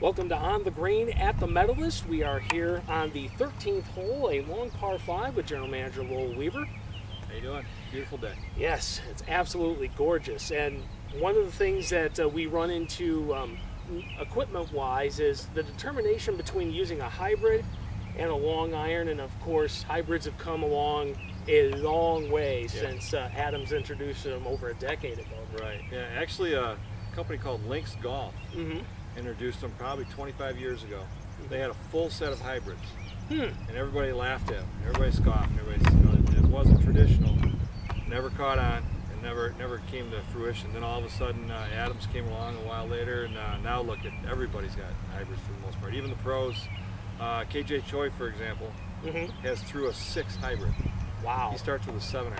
Welcome to On the Green at the Medalist. We are here on the 13th hole, a long par 5 with General Manager Lowell Weaver. How you doing? Beautiful day. Yes, it's absolutely gorgeous. And one of the things that we run into equipment-wise is the determination between using a hybrid and a long iron. And of course, hybrids have come along a long way since Adams introduced them over a decade ago. Right. Yeah. Actually, a company called Lynx Golf introduced them probably 25 years ago. They had a full set of hybrids, and everybody laughed at them. Everybody scoffed. Everybody, it wasn't traditional. Never caught on, and never came to fruition. Then all of a sudden, Adams came along a while later, and now look at everybody's got hybrids for the most part. Even the pros. KJ Choi, for example, has through a 6 hybrid. Wow. He starts with a 7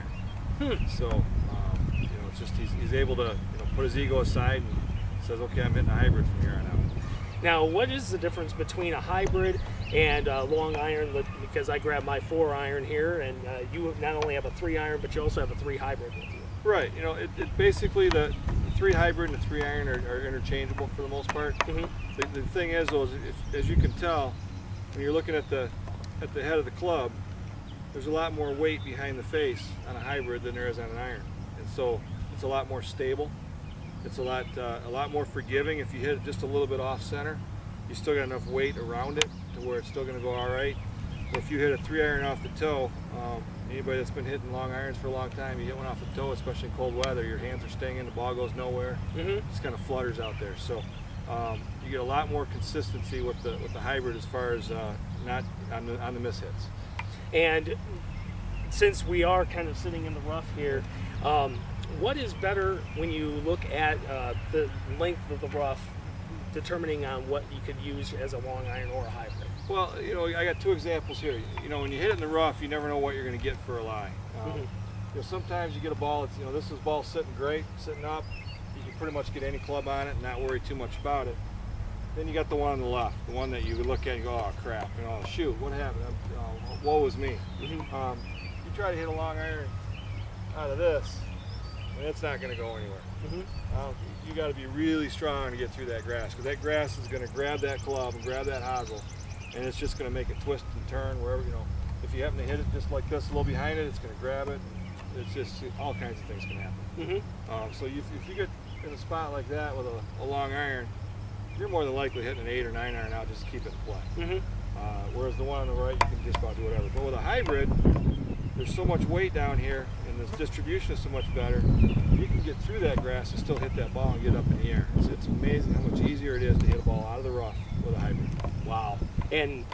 iron. So it's just he's able to put his ego aside and says, okay, I'm hitting a hybrid from here on out. Now, what is the difference between a hybrid and a long iron? Because I grabbed my 4 iron here, and you not only have a 3 iron, but you also have a 3 hybrid with you. Right. It basically the 3 hybrid and the 3 iron are interchangeable for the most part. The thing is, though, as you can tell, when you're looking at the head of the club, there's a lot more weight behind the face on a hybrid than there is on an iron, and so it's a lot more stable. It's a lot more forgiving. If you hit it just a little bit off center, you still got enough weight around it to where it's still going to go all right. But if you hit a 3 iron off the toe, anybody that's been hitting long irons for a long time, you hit one off the toe, especially in cold weather, your hands are staying in, the ball goes nowhere. It just kind of flutters out there. So you get a lot more consistency with the hybrid as far as not on the mishits. And since we are kind of sitting in the rough here, what is better when you look at the length of the rough, determining on what you could use as a long iron or a hybrid? Well, I got 2 examples here. When you hit it in the rough, you never know what you're going to get for a lie. Sometimes you get a ball that's, this is ball sitting great, sitting up. You can pretty much get any club on it and not worry too much about it. Then you got the one on the left, the one that you look at and go, oh crap, shoot, what happened? Woe is me. You try to hit a long iron out of this, and it's not going to go anywhere. You got to be really strong to get through that grass, because that grass is going to grab that club and grab that hosel, and it's just going to make it twist and turn wherever, if you happen to hit it just like this, a little behind it, it's going to grab it, and it's just, all kinds of things can happen. So if you get in a spot like that with a long iron, you're more than likely hitting an 8 or 9 iron out just to keep it in play. Whereas the one on the right, you can just about do whatever. But with a hybrid, there's so much weight down here, and the distribution is so much better. You can get through that grass and still hit that ball and get up in the air. It's amazing how much easier it is to hit a ball out of the rough with a hybrid. Wow. And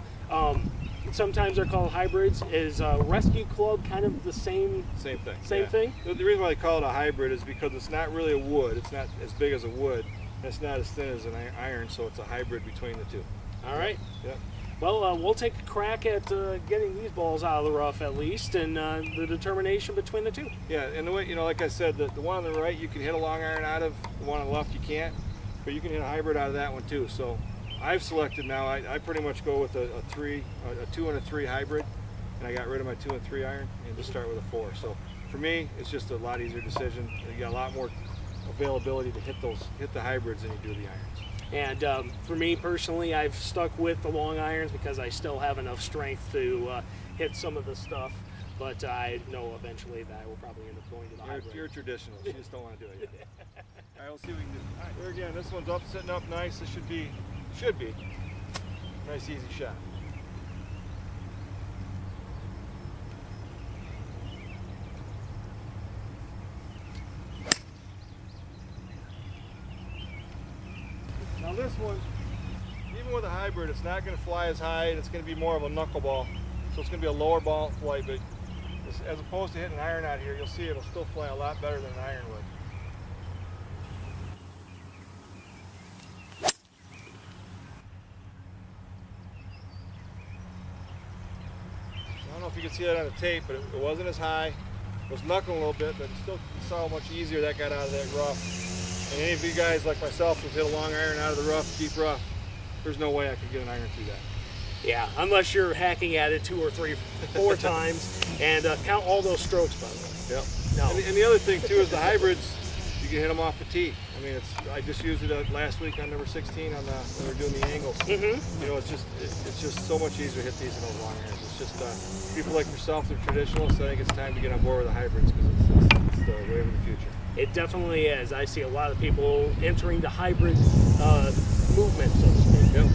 sometimes they're called hybrids. Is a rescue club kind of the same thing? Same thing? The reason why they call it a hybrid is because it's not really a wood. It's not as big as a wood. And it's not as thin as an iron, so it's a hybrid between the 2. All right. Yep. Well, we'll take a crack at getting these balls out of the rough at least, and the determination between the 2. Yeah, and the way, like I said, the one on the right you can hit a long iron out of, the one on the left you can't, but you can hit a hybrid out of that one too. So I've selected now, I pretty much go with a 2 and a 3 hybrid, and I got rid of my 2 and 3 iron and just start with a 4. So for me, it's just a lot easier decision. You got a lot more availability to hit the hybrids than you do the irons. And for me personally, I've stuck with the long irons because I still have enough strength to hit some of the stuff. But I know eventually that I will probably end up going to the hybrid. You're traditional. You just don't want to do it yet. All right, we'll see what we can do. All right, here again, this one's up, sitting up nice. This should be nice, easy shot. Now this one, even with a hybrid, it's not going to fly as high, and it's going to be more of a knuckleball. So it's going to be a lower ball flight, but as opposed to hitting an iron out here, you'll see it'll still fly a lot better than an iron would. I don't know if you can see that on the tape, but it wasn't as high. It was knuckling a little bit, but still you saw how much easier that got out of that rough. And any of you guys like myself who've hit a long iron out of the rough, deep rough, there's no way I could get an iron through that. Yeah, unless you're hacking at it 2 or 3, 4 times, and count all those strokes, by the way. Yep. No. And the other thing too is the hybrids, you can hit them off the tee. I mean, I just used it last week on number 16 on when we were doing the angles. You know, it's just so much easier to hit these in those long irons. It's just people like yourself, they're traditionalists. I think it's time to get on board with the hybrids because it's the way of the future. It definitely is. I see a lot of people entering the hybrid movement, so to speak. Yep.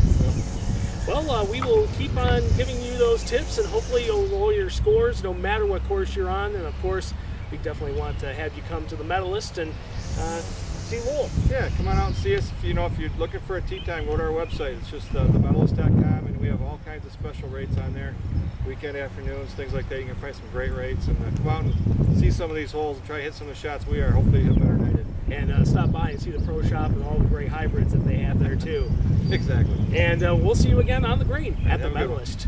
Well, we will keep on giving you those tips, and hopefully you'll roll your scores no matter what course you're on. And of course, we definitely want to have you come to the Medalist and see Lowell. Yeah, come on out and see us. If you're looking for a tee time, go to our website. It's just themedalist.com, and we have all kinds of special rates on there. Weekend afternoons, things like that. You can find some great rates, and come out and see some of these holes and try to hit some of the shots we are. Hopefully you hit better than I did. And stop by and see the pro shop and all the great hybrids that they have there too. Exactly. And we'll see you again on the green at the Have a good one. Medalist.